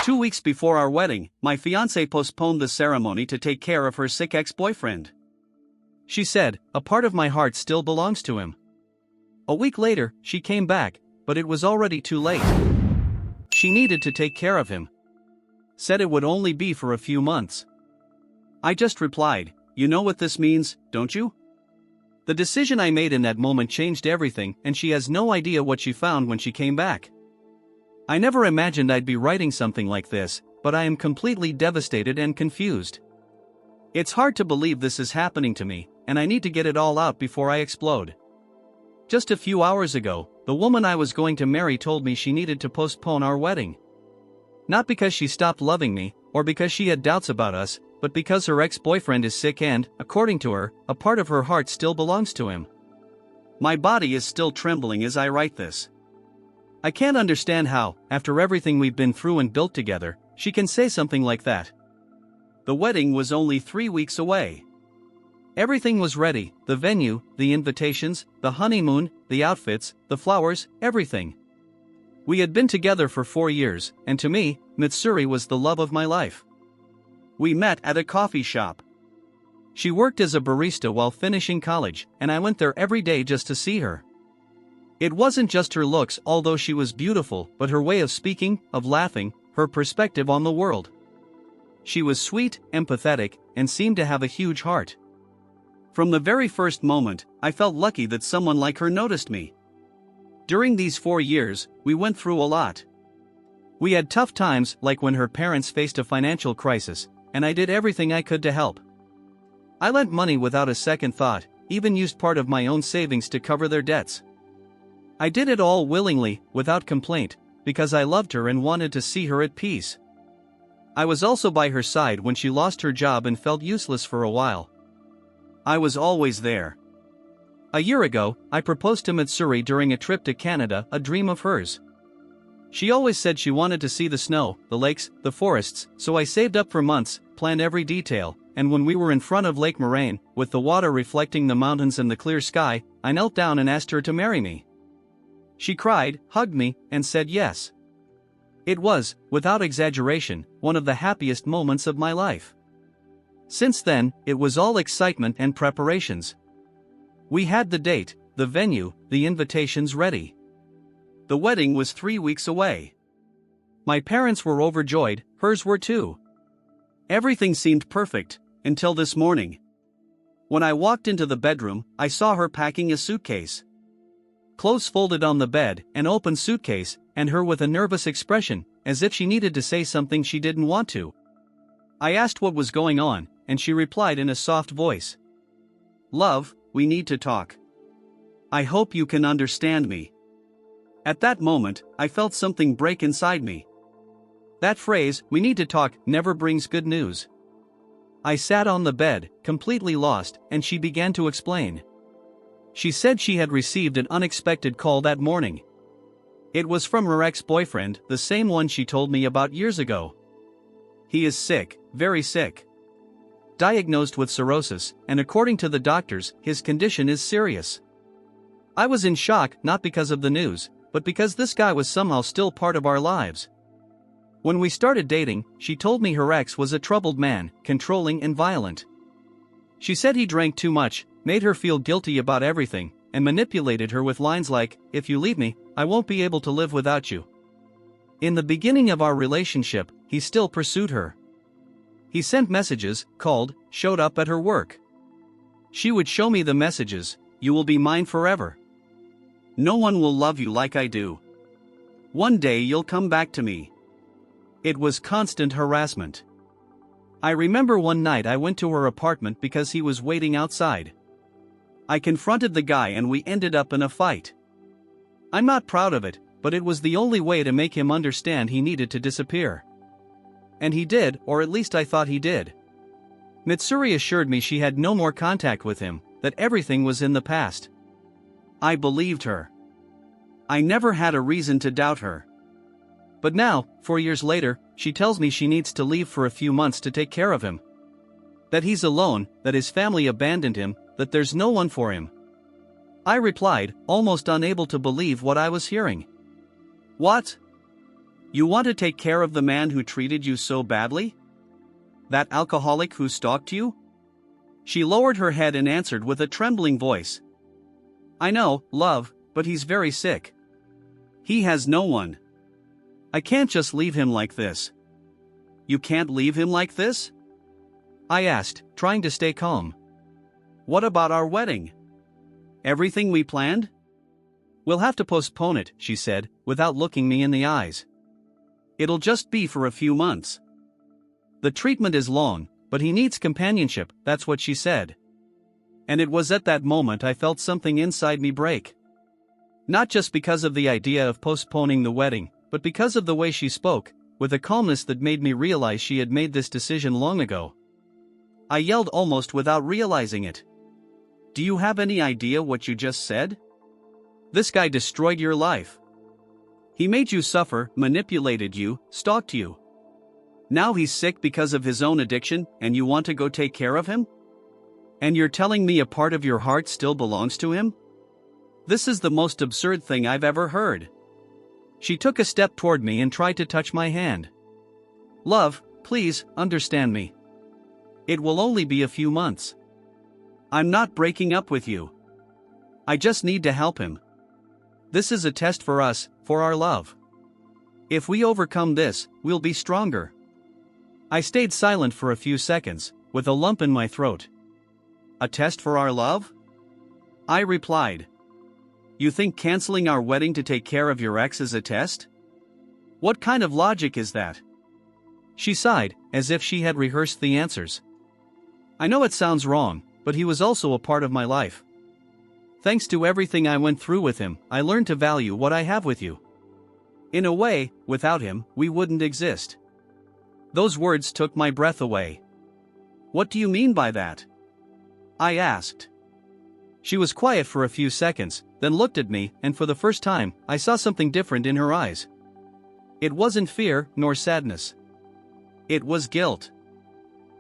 2 weeks before our wedding, my fiancée postponed the ceremony to take care of her sick ex-boyfriend. She said, "A part of my heart still belongs to him." A week later, she came back, but it was already too late. She needed to take care of him. Said it would only be for a few months. I just replied, "You know what this means, don't you?" The decision I made in that moment changed everything, and she has no idea what she found when she came back. I never imagined I'd be writing something like this, but I am completely devastated and confused. It's hard to believe this is happening to me, and I need to get it all out before I explode. Just a few hours ago, the woman I was going to marry told me she needed to postpone our wedding. Not because she stopped loving me, or because she had doubts about us, but because her ex-boyfriend is sick and, according to her, a part of her heart still belongs to him. My body is still trembling as I write this. I can't understand how, after everything we've been through and built together, she can say something like that. The wedding was only 3 weeks away. Everything was ready: the venue, the invitations, the honeymoon, the outfits, the flowers, everything. We had been together for 4 years, and to me, Mitsuri was the love of my life. We met at a coffee shop. She worked as a barista while finishing college, and I went there every day just to see her. It wasn't just her looks, although she was beautiful, but her way of speaking, of laughing, her perspective on the world. She was sweet, empathetic, and seemed to have a huge heart. From the very first moment, I felt lucky that someone like her noticed me. During these 4 years, we went through a lot. We had tough times, like when her parents faced a financial crisis, and I did everything I could to help. I lent money without a second thought, even used part of my own savings to cover their debts. I did it all willingly, without complaint, because I loved her and wanted to see her at peace. I was also by her side when she lost her job and felt useless for a while. I was always there. A year ago, I proposed to Mitsuri during a trip to Canada, a dream of hers. She always said she wanted to see the snow, the lakes, the forests, so I saved up for months, planned every detail, and when we were in front of Lake Moraine, with the water reflecting the mountains and the clear sky, I knelt down and asked her to marry me. She cried, hugged me, and said yes. It was, without exaggeration, one of the happiest moments of my life. Since then, it was all excitement and preparations. We had the date, the venue, the invitations ready. The wedding was 3 weeks away. My parents were overjoyed, hers were too. Everything seemed perfect, until this morning. When I walked into the bedroom, I saw her packing a suitcase. Clothes folded on the bed, an open suitcase, and her with a nervous expression, as if she needed to say something she didn't want to. I asked what was going on, and she replied in a soft voice. "Love, we need to talk. I hope you can understand me." At that moment, I felt something break inside me. That phrase, "we need to talk," never brings good news. I sat on the bed, completely lost, and she began to explain. She said she had received an unexpected call that morning. It was from her ex-boyfriend, the same one she told me about years ago. He is sick, very sick. Diagnosed with cirrhosis, and according to the doctors, his condition is serious. I was in shock, not because of the news, but because this guy was somehow still part of our lives. When we started dating, she told me her ex was a troubled man, controlling and violent. She said he drank too much, made her feel guilty about everything, and manipulated her with lines like, "If you leave me, I won't be able to live without you." In the beginning of our relationship, he still pursued her. He sent messages, called, showed up at her work. She would show me the messages: "You will be mine forever. No one will love you like I do. One day you'll come back to me." It was constant harassment. I remember one night I went to her apartment because he was waiting outside. I confronted the guy and we ended up in a fight. I'm not proud of it, but it was the only way to make him understand he needed to disappear. And he did, or at least I thought he did. Mitsuri assured me she had no more contact with him, that everything was in the past. I believed her. I never had a reason to doubt her. But now, 4 years later, she tells me she needs to leave for a few months to take care of him. That he's alone, that his family abandoned him, that there's no one for him. I replied, almost unable to believe what I was hearing. "What? You want to take care of the man who treated you so badly? That alcoholic who stalked you? She lowered her head and answered with a trembling voice. I know, love, but he's very sick. He has no one. I can't just leave him like this. You can't leave him like this? I asked, trying to stay calm. What about our wedding? Everything we planned? We'll have to postpone it, she said, without looking me in the eyes. It'll just be for a few months. The treatment is long, but he needs companionship, that's what she said. And it was at that moment I felt something inside me break. Not just because of the idea of postponing the wedding, but because of the way she spoke, with a calmness that made me realize she had made this decision long ago. I yelled almost without realizing it. Do you have any idea what you just said? This guy destroyed your life. He made you suffer, manipulated you, stalked you. Now he's sick because of his own addiction, and you want to go take care of him? And you're telling me a part of your heart still belongs to him? This is the most absurd thing I've ever heard. She took a step toward me and tried to touch my hand. Love, please, understand me. It will only be a few months. I'm not breaking up with you. I just need to help him. This is a test for us, for our love. If we overcome this, we'll be stronger. I stayed silent for a few seconds, with a lump in my throat. A test for our love? I replied. You think canceling our wedding to take care of your ex is a test? What kind of logic is that? She sighed, as if she had rehearsed the answers. I know it sounds wrong, but he was also a part of my life. Thanks to everything I went through with him, I learned to value what I have with you. In a way, without him, we wouldn't exist. Those words took my breath away. What do you mean by that? I asked. She was quiet for a few seconds, then looked at me, and for the first time, I saw something different in her eyes. It wasn't fear, nor sadness. It was guilt.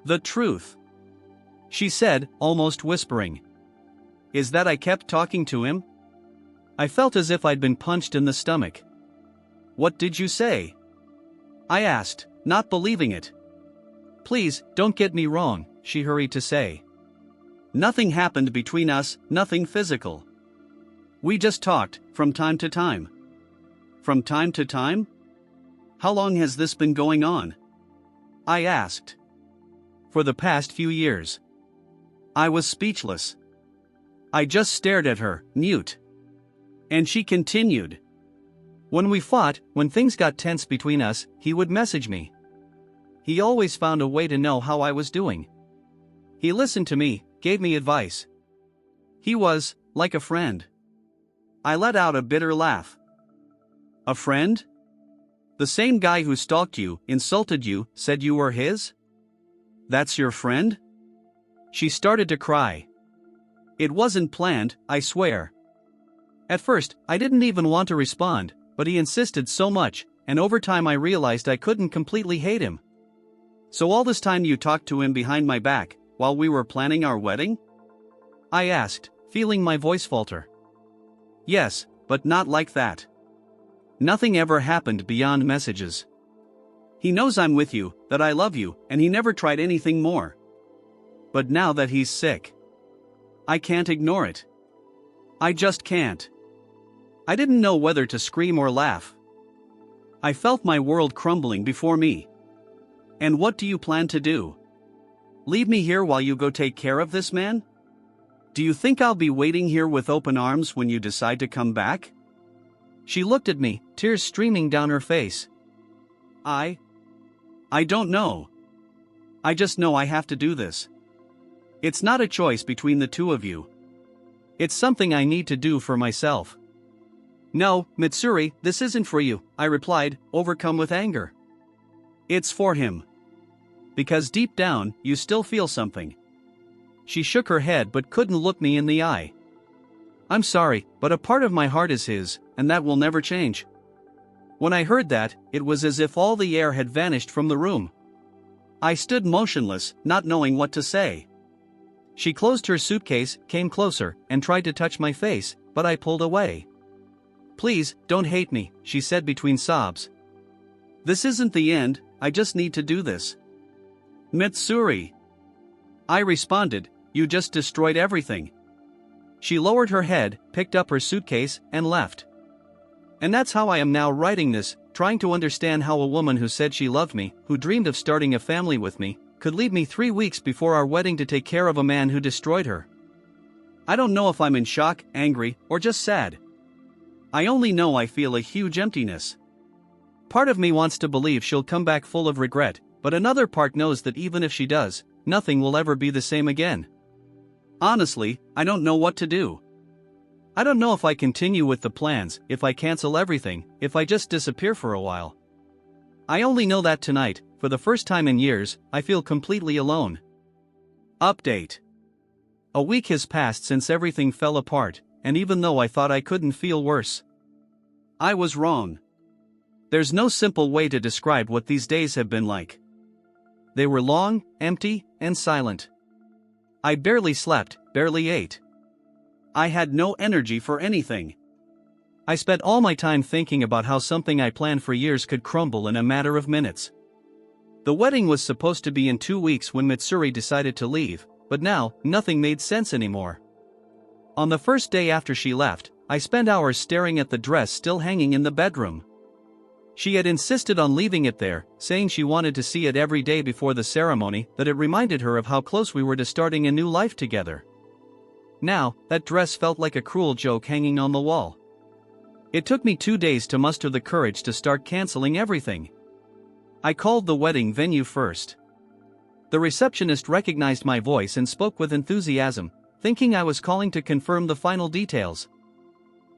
The truth. She said, almost whispering. Is that I kept talking to him? I felt as if I'd been punched in the stomach. What did you say? I asked, not believing it. Please, don't get me wrong, she hurried to say. Nothing happened between us, nothing physical. We just talked, from time to time. From time to time? How long has this been going on? I asked. For the past few years. I was speechless. I just stared at her, mute. And she continued. When we fought, when things got tense between us, he would message me. He always found a way to know how I was doing. He listened to me, gave me advice. He was, like a friend. I let out a bitter laugh. A friend? The same guy who stalked you, insulted you, said you were his? That's your friend? She started to cry. It wasn't planned, I swear. At first, I didn't even want to respond, but he insisted so much, and over time I realized I couldn't completely hate him. So all this time you talked to him behind my back, while we were planning our wedding? I asked, feeling my voice falter. Yes, but not like that. Nothing ever happened beyond messages. He knows I'm with you, that I love you, and he never tried anything more. But now that he's sick, I can't ignore it. I just can't. I didn't know whether to scream or laugh. I felt my world crumbling before me. And what do you plan to do? Leave me here while you go take care of this man? Do you think I'll be waiting here with open arms when you decide to come back? She looked at me, tears streaming down her face. I don't know. I just know I have to do this. It's not a choice between the two of you. It's something I need to do for myself. No, Mitsuri, this isn't for you, I replied, overcome with anger. It's for him. Because deep down, you still feel something. She shook her head but couldn't look me in the eye. I'm sorry, but a part of my heart is his, and that will never change. When I heard that, it was as if all the air had vanished from the room. I stood motionless, not knowing what to say. She closed her suitcase, came closer, and tried to touch my face, but I pulled away. Please, don't hate me, she said between sobs. This isn't the end, I just need to do this. Mitsuri. I responded, you just destroyed everything. She lowered her head, picked up her suitcase, and left. And that's how I am now writing this, trying to understand how a woman who said she loved me, who dreamed of starting a family with me, could leave me 3 weeks before our wedding to take care of a man who destroyed her. I don't know if I'm in shock, angry, or just sad. I only know I feel a huge emptiness. Part of me wants to believe she'll come back full of regret, but another part knows that even if she does, nothing will ever be the same again. Honestly, I don't know what to do. I don't know if I continue with the plans, if I cancel everything, if I just disappear for a while. I only know that tonight, for the first time in years, I feel completely alone. Update. A week has passed since everything fell apart, and even though I thought I couldn't feel worse, I was wrong. There's no simple way to describe what these days have been like. They were long, empty, and silent. I barely slept, barely ate. I had no energy for anything. I spent all my time thinking about how something I planned for years could crumble in a matter of minutes. The wedding was supposed to be in 2 weeks when Mitsuri decided to leave, but now, nothing made sense anymore. On the first day after she left, I spent hours staring at the dress still hanging in the bedroom. She had insisted on leaving it there, saying she wanted to see it every day before the ceremony, that it reminded her of how close we were to starting a new life together. Now, that dress felt like a cruel joke hanging on the wall. It took me 2 days to muster the courage to start canceling everything. I called the wedding venue first. The receptionist recognized my voice and spoke with enthusiasm, thinking I was calling to confirm the final details.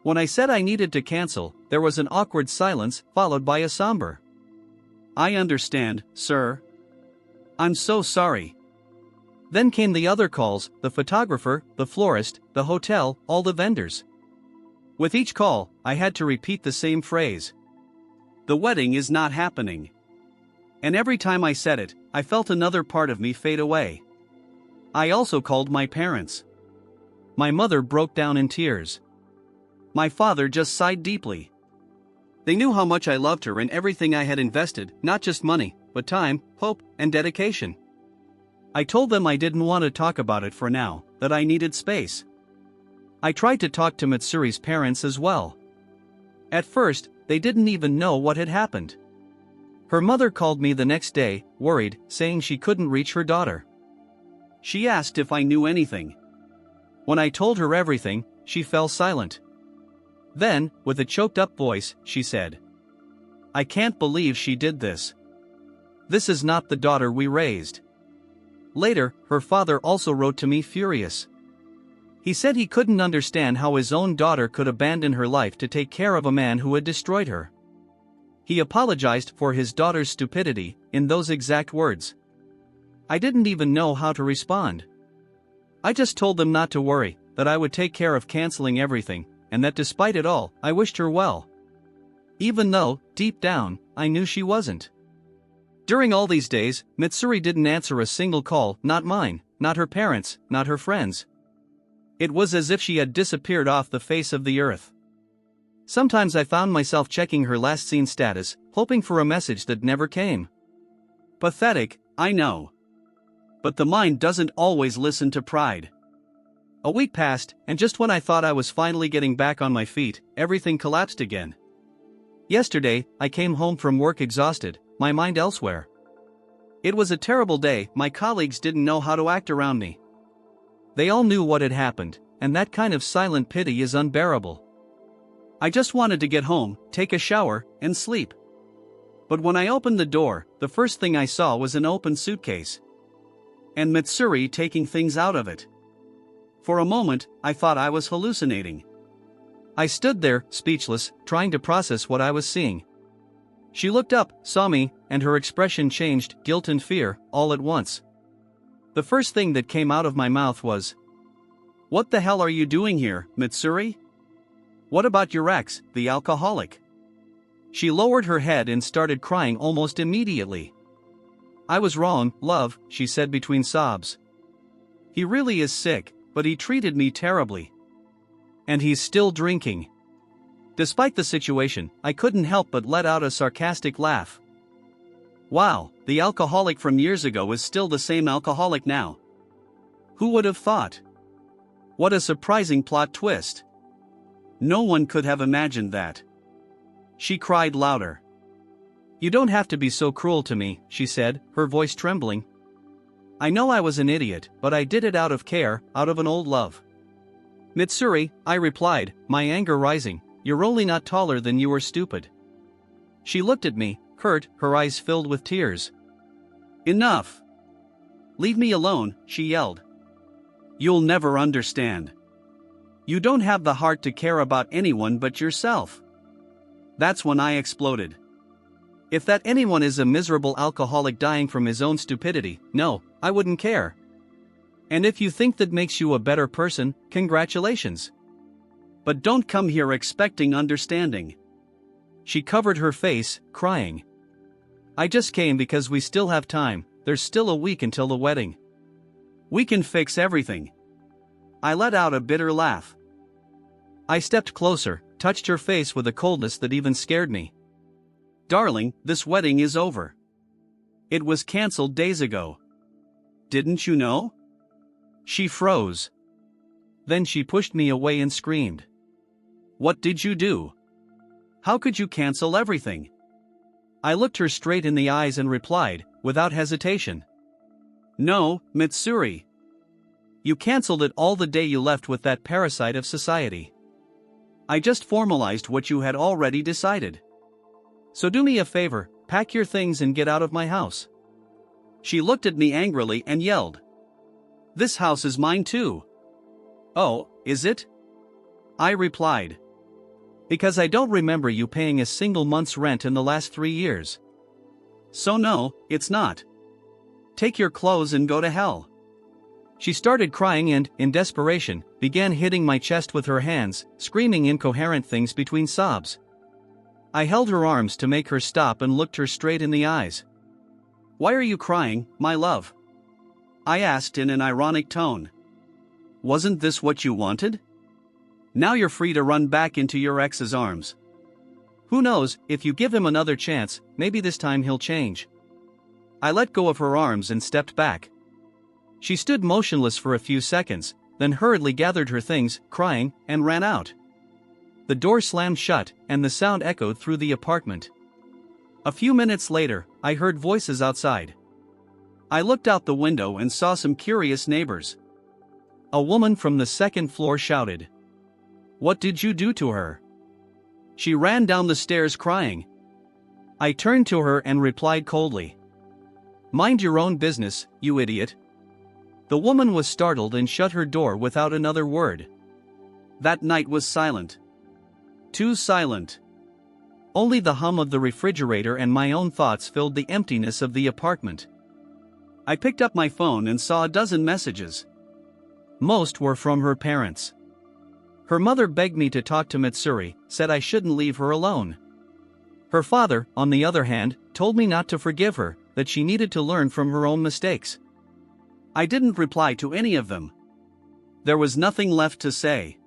When I said I needed to cancel, there was an awkward silence, followed by a somber, "I understand, sir. I'm so sorry." Then came the other calls, the photographer, the florist, the hotel, all the vendors. With each call, I had to repeat the same phrase. The wedding is not happening. And every time I said it, I felt another part of me fade away. I also called my parents. My mother broke down in tears. My father just sighed deeply. They knew how much I loved her and everything I had invested, not just money, but time, hope, and dedication. I told them I didn't want to talk about it for now, that I needed space. I tried to talk to Mitsuri's parents as well. At first, they didn't even know what had happened. Her mother called me the next day, worried, saying she couldn't reach her daughter. She asked if I knew anything. When I told her everything, she fell silent. Then, with a choked-up voice, she said, "I can't believe she did this. This is not the daughter we raised." Later, her father also wrote to me furious. He said he couldn't understand how his own daughter could abandon her life to take care of a man who had destroyed her. He apologized for his daughter's stupidity, in those exact words. I didn't even know how to respond. I just told them not to worry, that I would take care of canceling everything, and that despite it all, I wished her well. Even though, deep down, I knew she wasn't. During all these days, Mitsuri didn't answer a single call, not mine, not her parents, not her friends. It was as if she had disappeared off the face of the earth. Sometimes I found myself checking her last seen status, hoping for a message that never came. Pathetic, I know. But the mind doesn't always listen to pride. A week passed, and just when I thought I was finally getting back on my feet, everything collapsed again. Yesterday, I came home from work exhausted, my mind elsewhere. It was a terrible day. My colleagues didn't know how to act around me. They all knew what had happened, and that kind of silent pity is unbearable. I just wanted to get home, take a shower, and sleep. But when I opened the door, the first thing I saw was an open suitcase. And Mitsuri taking things out of it. For a moment, I thought I was hallucinating. I stood there, speechless, trying to process what I was seeing. She looked up, saw me, and her expression changed, guilt and fear, all at once. The first thing that came out of my mouth was, "What the hell are you doing here, Mitsuri? What about your ex, the alcoholic?" She lowered her head and started crying almost immediately. "I was wrong, love," she said between sobs. "He really is sick, but he treated me terribly. And he's still drinking." Despite the situation, I couldn't help but let out a sarcastic laugh. Wow, the alcoholic from years ago is still the same alcoholic now. Who would have thought? What a surprising plot twist. No one could have imagined that. She cried louder. You don't have to be so cruel to me, she said, her voice trembling. I know I was an idiot, but I did it out of care, out of an old love. Mitsuri, I replied, my anger rising, you're only not taller than you were stupid. She looked at me, hurt, her eyes filled with tears. Enough! Leave me alone, she yelled. You'll never understand. You don't have the heart to care about anyone but yourself. That's when I exploded. If that anyone is a miserable alcoholic dying from his own stupidity, no, I wouldn't care. And if you think that makes you a better person, congratulations. But don't come here expecting understanding. She covered her face, crying. I just came because we still have time, there's still a week until the wedding. We can fix everything. I let out a bitter laugh. I stepped closer, touched her face with a coldness that even scared me. Darling, this wedding is over. It was cancelled days ago. Didn't you know? She froze. Then she pushed me away and screamed. What did you do? How could you cancel everything? I looked her straight in the eyes and replied, without hesitation. No, Mitsuri. You cancelled it all the day you left with that parasite of society. I just formalized what you had already decided. So do me a favor, pack your things and get out of my house. She looked at me angrily and yelled. This house is mine too. Oh, is it? I replied. Because I don't remember you paying a single month's rent in the last 3 years. So no, it's not. Take your clothes and go to hell. She started crying and, in desperation, began hitting my chest with her hands, screaming incoherent things between sobs. I held her arms to make her stop and looked her straight in the eyes. Why are you crying, my love? I asked in an ironic tone. Wasn't this what you wanted? Now you're free to run back into your ex's arms. Who knows, if you give him another chance, maybe this time he'll change. I let go of her arms and stepped back. She stood motionless for a few seconds, then hurriedly gathered her things, crying, and ran out. The door slammed shut, and the sound echoed through the apartment. A few minutes later, I heard voices outside. I looked out the window and saw some curious neighbors. A woman from the second floor shouted. What did you do to her? She ran down the stairs crying. I turned to her and replied coldly. Mind your own business, you idiot. The woman was startled and shut her door without another word. That night was silent. Too silent. Only the hum of the refrigerator and my own thoughts filled the emptiness of the apartment. I picked up my phone and saw a dozen messages. Most were from her parents. Her mother begged me to talk to Mitsuri, said I shouldn't leave her alone. Her father, on the other hand, told me not to forgive her, that she needed to learn from her own mistakes. I didn't reply to any of them. There was nothing left to say.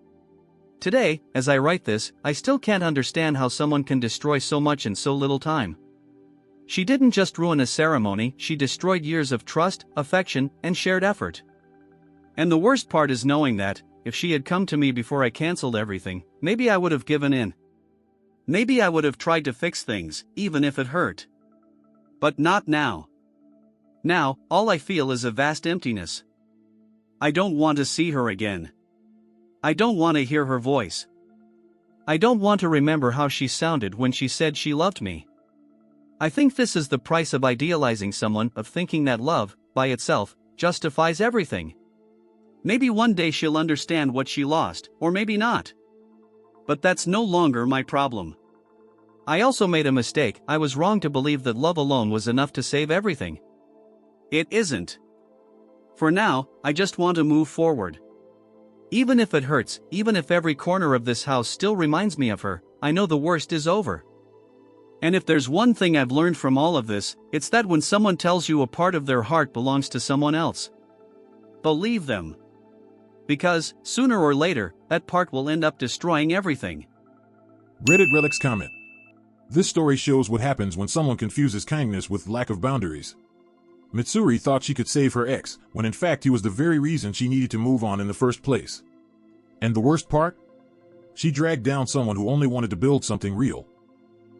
Today, as I write this, I still can't understand how someone can destroy so much in so little time. She didn't just ruin a ceremony, she destroyed years of trust, affection, and shared effort. And the worst part is knowing that, if she had come to me before I canceled everything, maybe I would have given in. Maybe I would have tried to fix things, even if it hurt. But not now. Now, all I feel is a vast emptiness. I don't want to see her again. I don't want to hear her voice. I don't want to remember how she sounded when she said she loved me. I think this is the price of idealizing someone, of thinking that love, by itself, justifies everything. Maybe one day she'll understand what she lost, or maybe not. But that's no longer my problem. I also made a mistake. I was wrong to believe that love alone was enough to save everything. It isn't. For now, I just want to move forward. Even if it hurts, even if every corner of this house still reminds me of her, I know the worst is over. And if there's one thing I've learned from all of this, it's that when someone tells you a part of their heart belongs to someone else, believe them. Because, sooner or later, that part will end up destroying everything. Reddit Relics comment. This story shows what happens when someone confuses kindness with lack of boundaries. Mitsuri thought she could save her ex, when in fact he was the very reason she needed to move on in the first place. And the worst part? She dragged down someone who only wanted to build something real.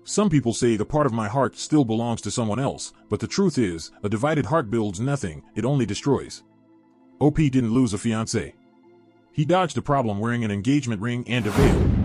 Some people say the part of my heart still belongs to someone else, but the truth is, a divided heart builds nothing, it only destroys. OP didn't lose a fiancé. He dodged the problem wearing an engagement ring and a veil.